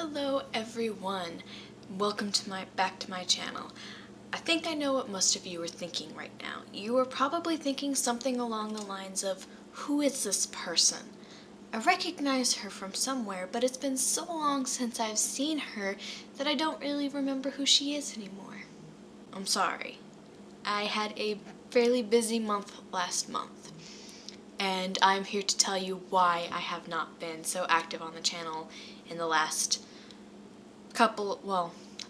Hello everyone, welcome to back to my channel. I think I know what most of you are thinking right now. You are probably thinking something along the lines of, who is this person? I recognize her from somewhere, but it's been so long since I've seen her that I don't really remember who she is anymore. I'm sorry. I had a fairly busy month last month, and I'm here to tell you why I have not been so active on the channel in the last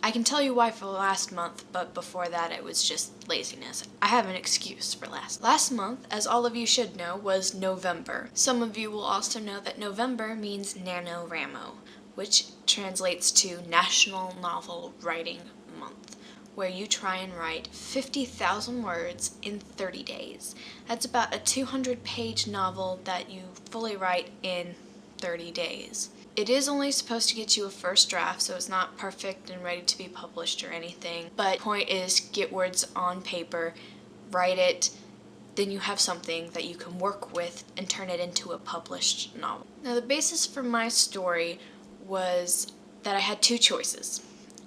I can tell you why for the last month, but before that it was just laziness. I have an excuse for last month, as all of you should know, was November. Some of you will also know that November means NaNoWriMo, which translates to National Novel Writing Month, where you try and write 50,000 words in 30 days. That's about a 200-page novel that you fully write in 30 days. It is only supposed to get you a first draft, so it's not perfect and ready to be published or anything. But the point is, get words on paper, write it, then you have something that you can work with and turn it into a published novel. Now, the basis for my story was that I had two choices.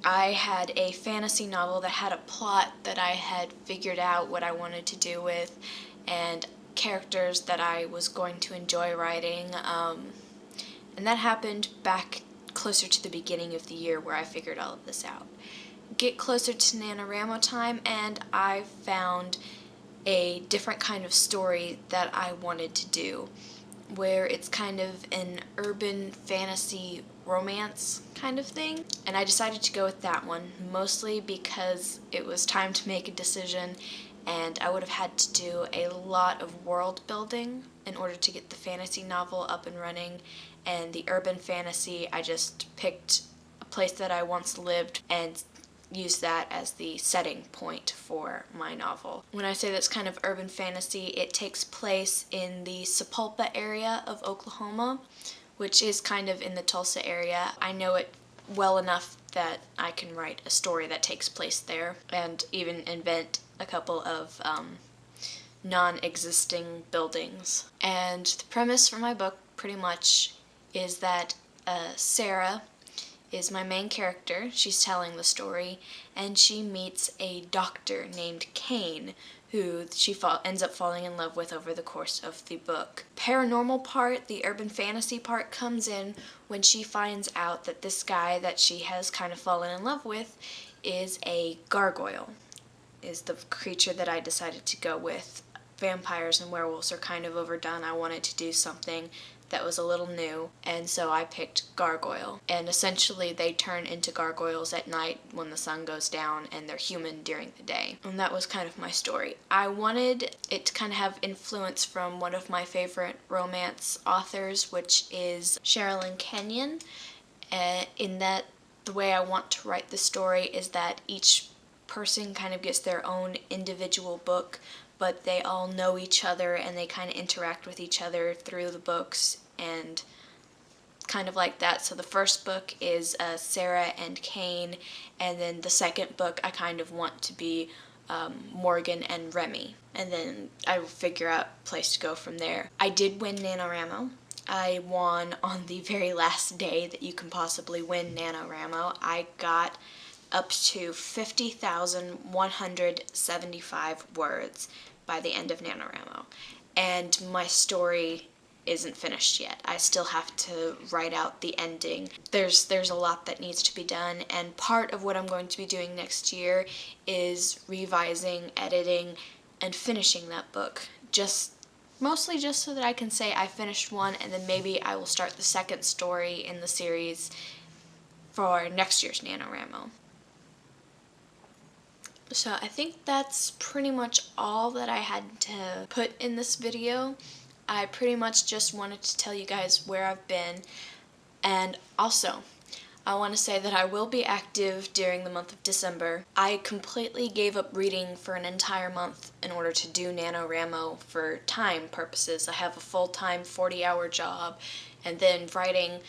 I had a fantasy novel that had a plot that I had figured out what I wanted to do with, and characters that I was going to enjoy writing. And that happened back closer to the beginning of the year where I figured all of this out. Get closer to NaNoWriMo time, and I found a different kind of story that I wanted to do, where it's kind of an urban fantasy romance kind of thing. And I decided to go with that one, mostly because it was time to make a decision, and I would have had to do a lot of world building in order to get the fantasy novel up and running. And the urban fantasy, I just picked a place that I once lived and used that as the setting point for my novel. When I say that's kind of urban fantasy, it takes place in the Sapulpa area of Oklahoma, which is kind of in the Tulsa area. I know it well enough that I can write a story that takes place there and even invent a couple of non-existing buildings. And the premise for my book pretty much is that Sarah is my main character. She's telling the story, and she meets a doctor named Kane, who she ends up falling in love with over the course of the book. Paranormal part, the urban fantasy part, comes in when she finds out that this guy that she has kind of fallen in love with is a gargoyle, is the creature that I decided to go with. Vampires and werewolves are kind of overdone. I wanted to do something that was a little new, and so I picked gargoyle. And essentially they turn into gargoyles at night when the sun goes down, and they're human during the day. And that was kind of my story. I wanted it to kind of have influence from one of my favorite romance authors, which is Sherilyn Kenyon, in that the way I want to write the story is that each person kind of gets their own individual book, but they all know each other and they kind of interact with each other through the books and kind of like that. So the first book is Sarah and Kane, and then the second book I kind of want to be Morgan and Remy, and then I will figure out a place to go from there. I did win NaNoWriMo. I won on the very last day that you can possibly win NaNoWriMo. I got up to 50,175 words by the end of NaNoWriMo. And my story isn't finished yet. I still have to write out the ending. There's a lot that needs to be done, and part of what I'm going to be doing next year is revising, editing, and finishing that book. Mostly just so that I can say I finished one, and then maybe I will start the second story in the series for next year's NaNoWriMo. So I think that's pretty much all that I had to put in this video. I pretty much just wanted to tell you guys where I've been, and also I want to say that I will be active during the month of December. I completely gave up reading for an entire month in order to do NaNoWriMo for time purposes. I have a full-time 40-hour job, and then writing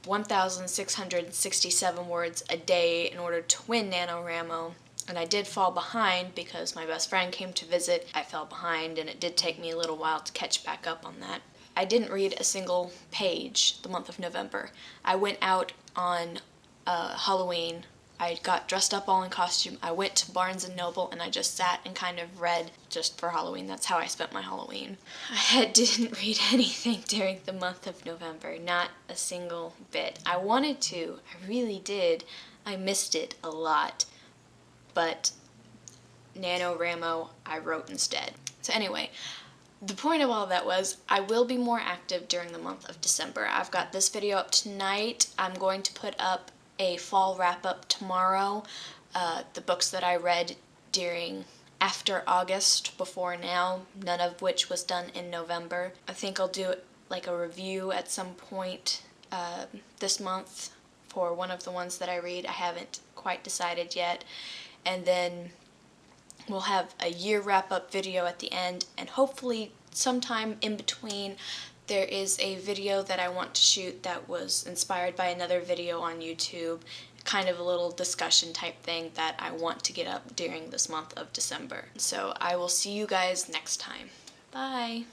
1,667 words a day in order to win NaNoWriMo. And I did fall behind because my best friend came to visit. I fell behind, and it did take me a little while to catch back up on that. I didn't read a single page the month of November. I went out on Halloween. I got dressed up all in costume. I went to Barnes & Noble and I just sat and kind of read just for Halloween. That's how I spent my Halloween. I didn't read anything during the month of November, not a single bit. I wanted to, I really did. I missed it a lot, but NaNoWriMo I wrote instead. So anyway, the point of all that was I will be more active during the month of December. I've got this video up tonight. I'm going to put up a fall wrap-up tomorrow. The books that I read after August, before now, none of which was done in November. I think I'll do like a review at some point this month for one of the ones that I read. I haven't quite decided yet. And then we'll have a year wrap-up video at the end, and hopefully sometime in between there is a video that I want to shoot that was inspired by another video on YouTube, kind of a little discussion type thing that I want to get up during this month of December. So I will see you guys next time. Bye!